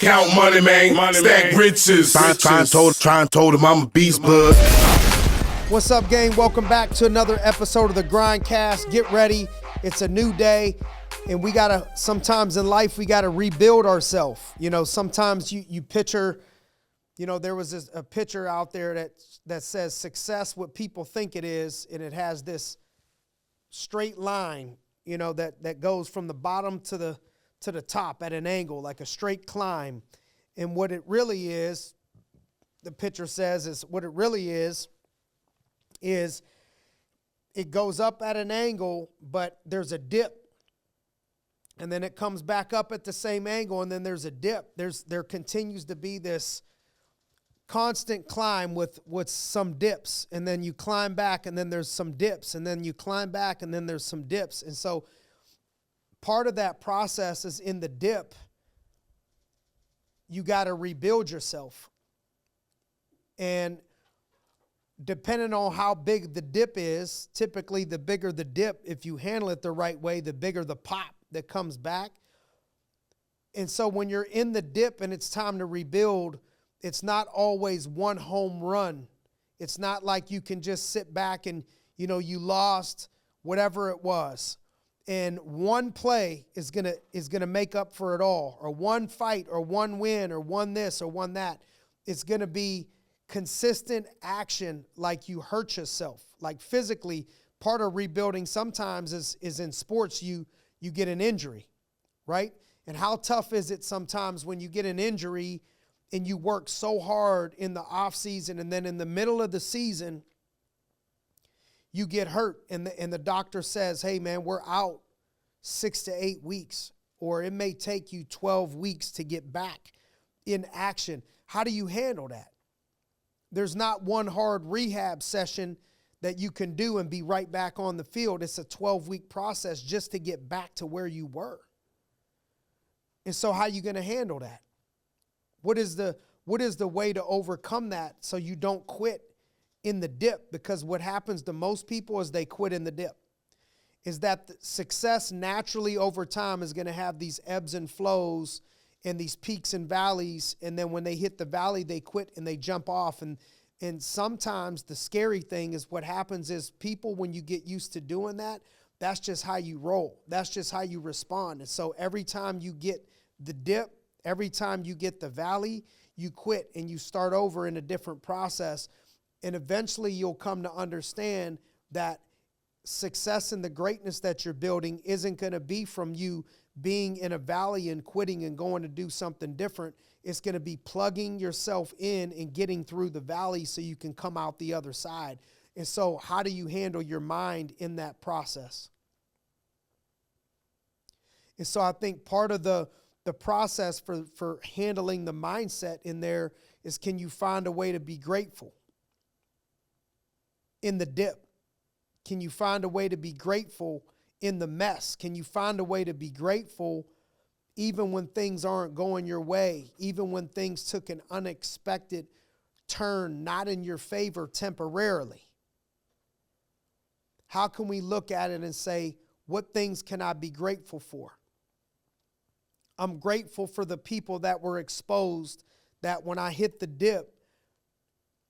Count money, man. Stack riches. Try and told him I'm a beast blood. What's up, gang? Welcome back to another episode of the GRINDcast. Get ready. It's a new day. And sometimes in life, we gotta rebuild ourselves. You know, sometimes you picture, there was a picture out there that says success, what people think it is, and it has this straight line, that goes from the bottom to the top at an angle, like a straight climb. And what it really is, the picture says, is it goes up at an angle, but there's a dip. And then it comes back up at the same angle, and then there's a dip. There continues to be this constant climb with some dips, and then you climb back, and then there's some dips, and then you climb back, and then there's some dips. And so part of that process is in the dip, you got to rebuild yourself. And depending on how big the dip is, typically the bigger the dip, if you handle it the right way, the bigger the pop that comes back. And so when you're in the dip and it's time to rebuild, it's not always one home run. It's not like you can just sit back and, you lost whatever it was. And one play is gonna make up for it all, or one fight, or one win, or one this, or one that. It's gonna be consistent action, like you hurt yourself, like physically. Part of rebuilding sometimes is in sports, you get an injury, right? And how tough is it sometimes when you get an injury and you work so hard in the off season, and then in the middle of the season, you get hurt, and the doctor says, hey man, we're out 6 to 8 weeks, or it may take you 12 weeks to get back in action. How do you handle that? There's not one hard rehab session that you can do and be right back on the field. It's a 12-week process just to get back to where you were. And so how are you going to handle that? What is the way to overcome that so you don't quit in the dip? Because what happens to most people is they quit in the dip. Is that the success naturally over time is going to have these ebbs and flows and these peaks and valleys. And then when they hit the valley, they quit and they jump off. And sometimes the scary thing is what happens is people, when you get used to doing that, that's just how you roll. That's just how you respond. And so every time you get the dip, every time you get the valley, you quit and you start over in a different process. And eventually you'll come to understand that success and the greatness that you're building isn't going to be from you being in a valley and quitting and going to do something different. It's going to be plugging yourself in and getting through the valley so you can come out the other side. And so how do you handle your mind in that process? And so I think part of the process for handling the mindset in there is, can you find a way to be grateful in the dip? Can you find a way to be grateful in the mess? Can you find a way to be grateful even when things aren't going your way, even when things took an unexpected turn, not in your favor temporarily? How can we look at it and say, what things can I be grateful for? I'm grateful for the people that were exposed, that when I hit the dip,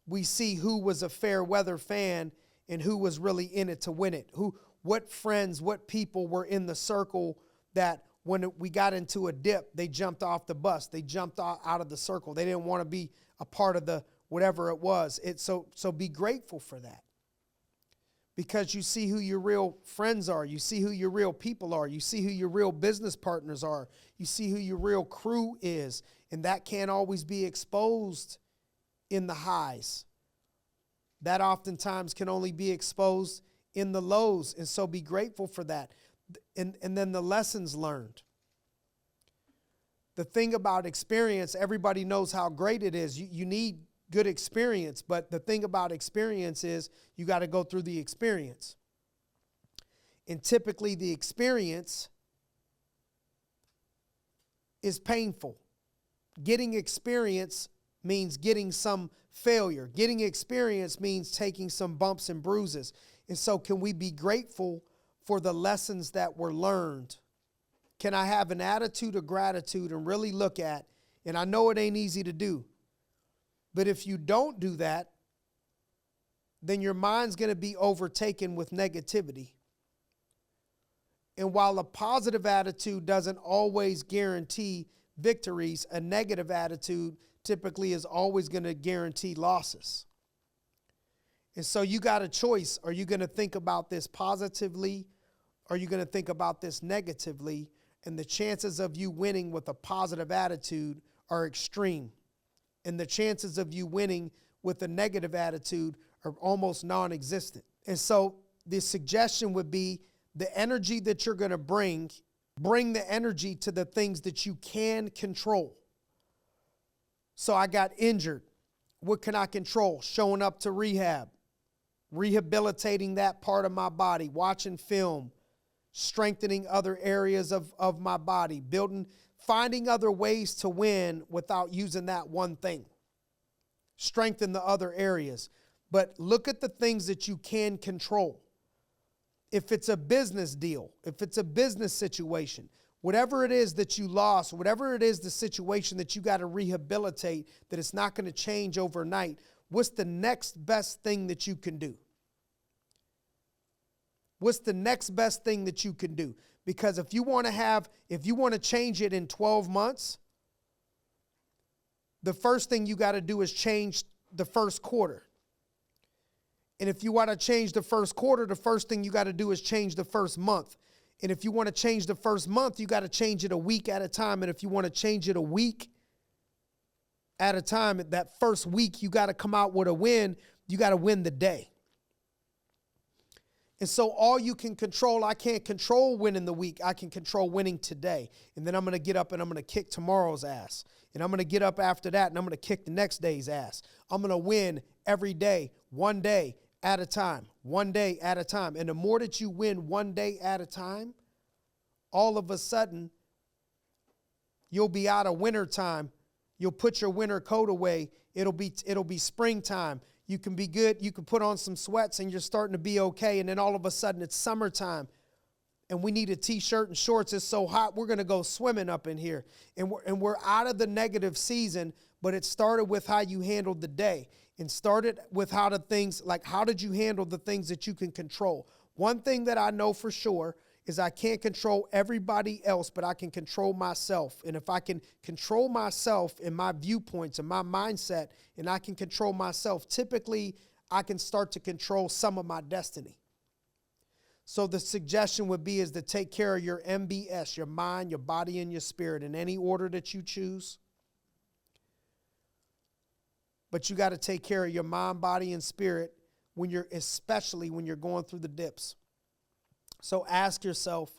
we see who was a fair weather fan and who was really in it to win it. What friends, what people were in the circle that when we got into a dip, they jumped off the bus. They jumped out of the circle. They didn't want to be a part of the whatever it was. So be grateful for that. Because you see who your real friends are. You see who your real people are. You see who your real business partners are. You see who your real crew is. And that can't always be exposed in the highs. That oftentimes can only be exposed in the lows. And so be grateful for that. And then the lessons learned. The thing about experience, everybody knows how great it is. You need good experience, but the thing about experience is you got to go through the experience. And typically the experience is painful. Getting experience means getting some failure. Getting experience means taking some bumps and bruises. And so can we be grateful for the lessons that were learned? Can I have an attitude of gratitude and really look at, And I know it ain't easy to do. But if you don't do that, then your mind's going to be overtaken with negativity. And while a positive attitude doesn't always guarantee victories, a negative attitude typically is always going to guarantee losses. And so you got a choice. Are you going to think about this positively? Or are you going to think about this negatively? And the chances of you winning with a positive attitude are extreme. And the chances of you winning with a negative attitude are almost non-existent. And so the suggestion would be the energy that you're going to bring the energy to the things that you can control. So I got injured. What can I control? Showing up to rehab, rehabilitating that part of my body, watching film, strengthening other areas of my body, finding other ways to win without using that one thing. Strengthen the other areas. But look at the things that you can control. If it's a business deal, if it's a business situation, whatever it is that you lost, whatever it is the situation that you got to rehabilitate, that it's not going to change overnight, what's the next best thing that you can do? What's the next best thing that you can do? Because if you want to change it in 12 months, the first thing you got to do is change the first quarter. And if you want to change the first quarter, the first thing you got to do is change the first month. And if you want to change the first month, you got to change it a week at a time. And if you want to change it a week at a time, that first week you got to come out with a win. You got to win the day. And so all you can control, I can't control winning the week. I can control winning today. And then I'm going to get up and I'm going to kick tomorrow's ass. And I'm going to get up after that and I'm going to kick the next day's ass. I'm going to win every day, one day at a time, one day at a time. And the more that you win one day at a time, all of a sudden, you'll be out of winter time. You'll put your winter coat away. It'll be springtime. You can be good. You can put on some sweats and you're starting to be okay. And then all of a sudden it's summertime and we need a t-shirt and shorts. It's so hot. We're going to go swimming up in here. And we're out of the negative season, but it started with how you handled the day and started with how did you handle the things that you can control? One thing that I know for sure is I can't control everybody else, but I can control myself. And if I can control myself and my viewpoints and my mindset, and I can control myself, typically I can start to control some of my destiny. So the suggestion would be is to take care of your MBS, your mind, your body, and your spirit in any order that you choose. But you got to take care of your mind, body, and spirit especially when you're going through the dips. So ask yourself,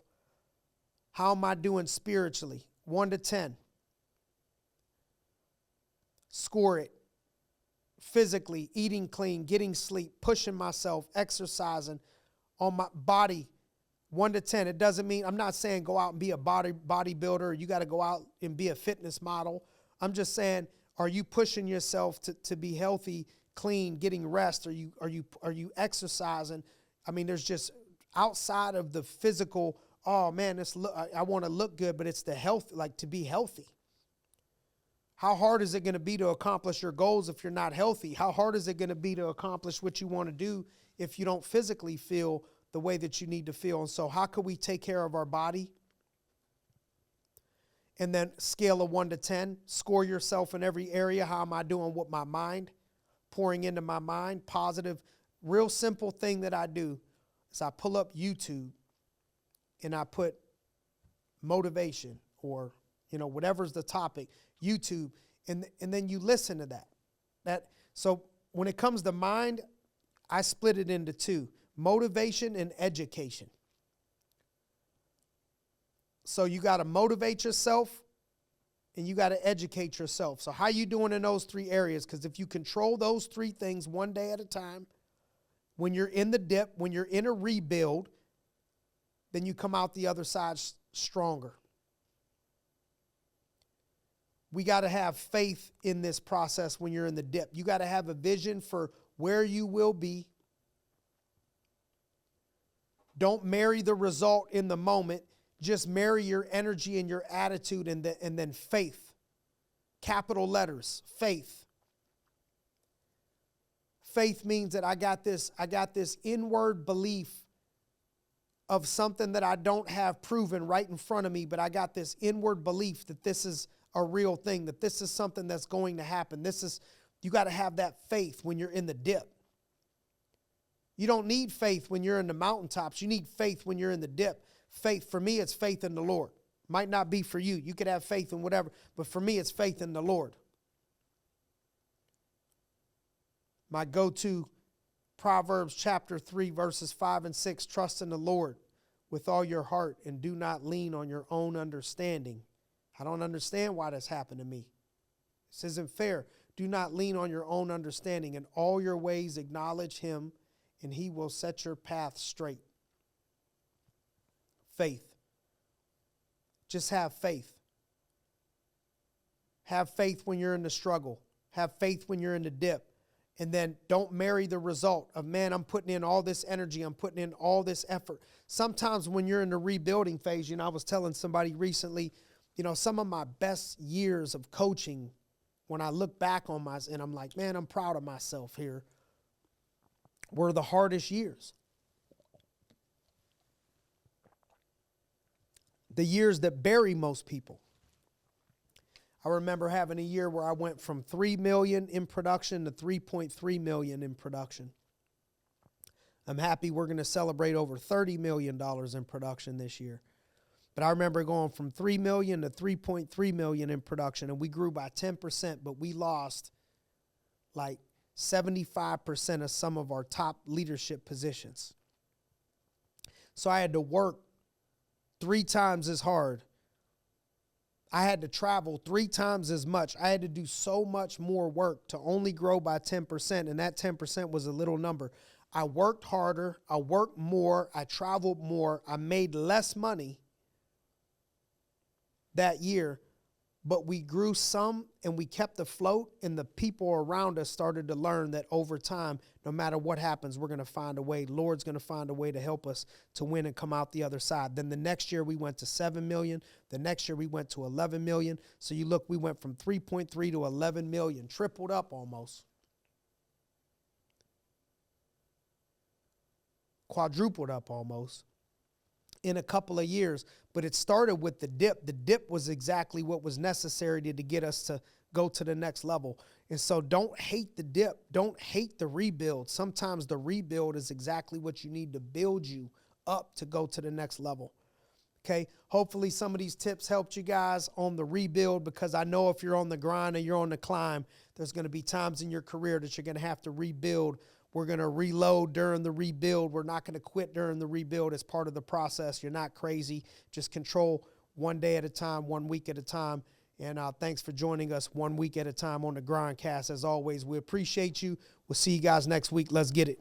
how am I doing spiritually? 1 to 10. Score it. Physically, eating clean, getting sleep, pushing myself, exercising on my body. 1 to 10. It doesn't mean, I'm not saying go out and be a bodybuilder, or you got to go out and be a fitness model. I'm just saying, are you pushing yourself to be healthy, clean, getting rest? Are you exercising? I mean, there's just outside of the physical, oh man, I want to look good, but it's the health, like to be healthy. How hard is it going to be to accomplish your goals if you're not healthy? How hard is it going to be to accomplish what you want to do if you don't physically feel the way that you need to feel? And so how can we take care of our body? And then scale of 1 to 10, score yourself in every area. How am I doing with my mind? Pouring into my mind, positive, real simple thing that I do is I pull up YouTube and I put motivation or, whatever's the topic, YouTube, and then you listen to that. So when it comes to mind, I split it into 2, motivation and education. So you got to motivate yourself and you got to educate yourself. So how you doing in those 3 areas? Because if you control those 3 things one day at a time, when you're in the dip, when you're in a rebuild, then you come out the other side stronger. We got to have faith in this process when you're in the dip. You got to have a vision for where you will be. Don't marry the result in the moment. Just marry your energy and your attitude and then faith. capital letters, faith. Faith means that I got this inward belief of something that I don't have proven right in front of me, but I got this inward belief that this is a real thing, that this is something that's going to happen. You got to have that faith when you're in the dip. You don't need faith when you're in the mountaintops. You need faith when you're in the dip. Faith, for me, it's faith in the Lord. Might not be for you. You could have faith in whatever, but for me, it's faith in the Lord. My go-to, Proverbs chapter 3, verses 5 and 6, trust in the Lord with all your heart and do not lean on your own understanding. I don't understand why this happened to me. This isn't fair. Do not lean on your own understanding. In all your ways acknowledge him, and he will set your path straight. Faith. Just have faith. Have faith when you're in the struggle. Have faith when you're in the dip. And then don't marry the result of, man, I'm putting in all this energy. I'm putting in all this effort. Sometimes when you're in the rebuilding phase, I was telling somebody recently, some of my best years of coaching, when I look back on and I'm like, man, I'm proud of myself here, were the hardest years. The years that bury most people. I remember having a year where I went from 3 million in production to 3.3 million in production. I'm happy we're going to celebrate over $30 million in production this year. But I remember going from 3 million to 3.3 million in production, and we grew by 10%, but we lost like 75% of some of our top leadership positions. So I had to work 3 times as hard. I had to travel 3 times as much. I had to do so much more work to only grow by 10%, and that 10% was a little number. I worked harder, I worked more, I traveled more, I made less money that year, but we grew some and we kept afloat, and the people around us started to learn that over time, no matter what happens, we're going to find a way. Lord's going to find a way to help us to win and come out the other side. Then the next year we went to 7 million. The next year we went to 11 million. So you look, we went from 3.3 to 11 million, tripled up almost. Quadrupled up almost in a couple of years. But it started with the dip. The dip was exactly what was necessary to get us to go to the next level. And so don't hate the dip. Don't hate the rebuild. Sometimes the rebuild is exactly what you need to build you up to go to the next level. Okay, hopefully some of these tips helped you guys on the rebuild, because I know if you're on the grind and you're on the climb, there's going to be times in your career that you're going to have to rebuild. We're going to reload during the rebuild. We're not going to quit during the rebuild as part of the process. You're not crazy. Just control one day at a time, 1 week at a time. And thanks for joining us 1 week at a time on the GRINDcast. As always, we appreciate you. We'll see you guys next week. Let's get it.